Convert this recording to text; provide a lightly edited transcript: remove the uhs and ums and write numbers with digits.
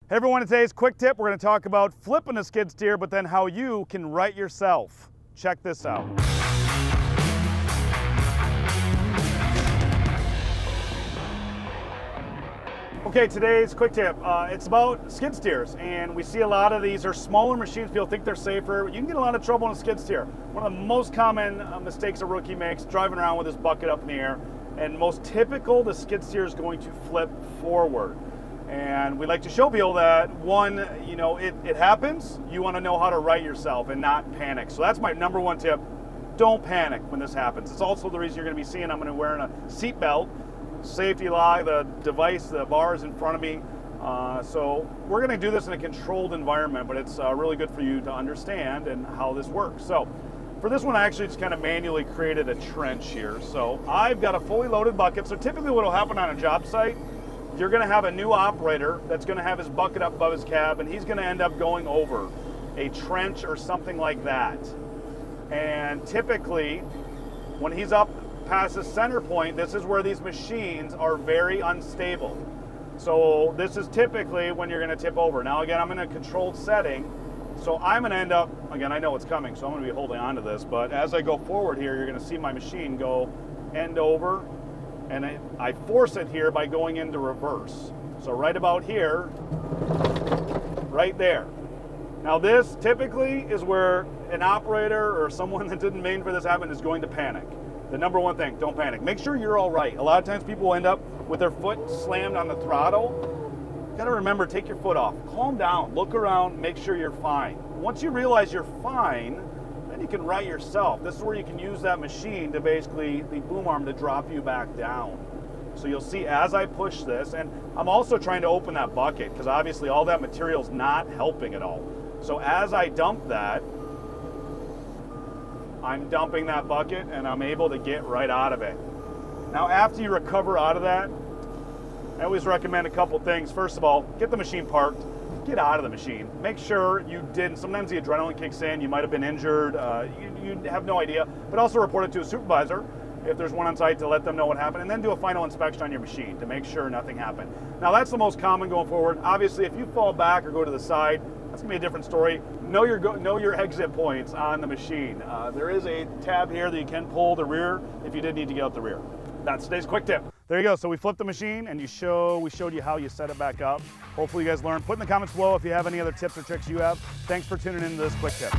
Hey everyone, in today's quick tip, we're going to talk about flipping a skid steer, but then how you can right yourself. Check this out. Okay, today's quick tip, it's about skid steers, and we see a lot of these are smaller machines. People think they're safer. You can get a lot of trouble on a skid steer. One of the most common mistakes a rookie makes, driving around with his bucket up in the air, and most typical, the skid steer is going to flip forward. And we like to show people that, one, you know, it happens. You want to know how to right yourself and not panic. So that's my number one tip. Don't panic when this happens. It's also the reason you're going to be seeing I'm going to be wearing a seat belt, safety lock, the device, the bar is in front of me. So we're going to do this in a controlled environment, but it's really good for you to understand and how this works. So for this one, I actually just kind of manually created a trench here. So I've got a fully loaded bucket. So typically what will happen on a job site, you're going to have a new operator that's going to have his bucket up above his cab, and he's going to end up going over a trench or something like that. And typically, when he's up past the center point, this is where these machines are very unstable. So this is typically when you're going to tip over. Now again, I'm in a controlled setting, so I'm going to end up, again, I know it's coming, so I'm going to be holding on to this, but as I go forward here, you're going to see my machine go end over, and I force it here by going into reverse. So right about here, right there. Now this typically is where an operator or someone that didn't mean for this to happen is going to panic. The number one thing, don't panic. Make sure you're all right. A lot of times people end up with their foot slammed on the throttle. You gotta remember, take your foot off. Calm down, look around, make sure you're fine. Once you realize you're fine, then you can right yourself. This is where you can use that machine to basically, the boom arm, to drop you back down. So you'll see as I push this, and I'm also trying to open that bucket because obviously all that material's not helping at all. So as I dump that, I'm dumping that bucket and I'm able to get right out of it. Now after you recover out of that, I always recommend a couple things. First of all, get the machine parked, get out of the machine. Make sure you didn't, sometimes the adrenaline kicks in, you might have been injured, you have no idea, but also report it to a supervisor if there's one on site to let them know what happened, and then do a final inspection on your machine to make sure nothing happened. Now that's the most common going forward. Obviously if you fall back or go to the side, that's gonna be a different story. Know your exit points on the machine. There is a tab here that you can pull the rear if you did need to get out the rear. That's today's quick tip. There you go. So we flipped the machine and we showed you how you set it back up. Hopefully you guys learned. Put in the comments below if you have any other tips or tricks you have. Thanks for tuning into this quick tip.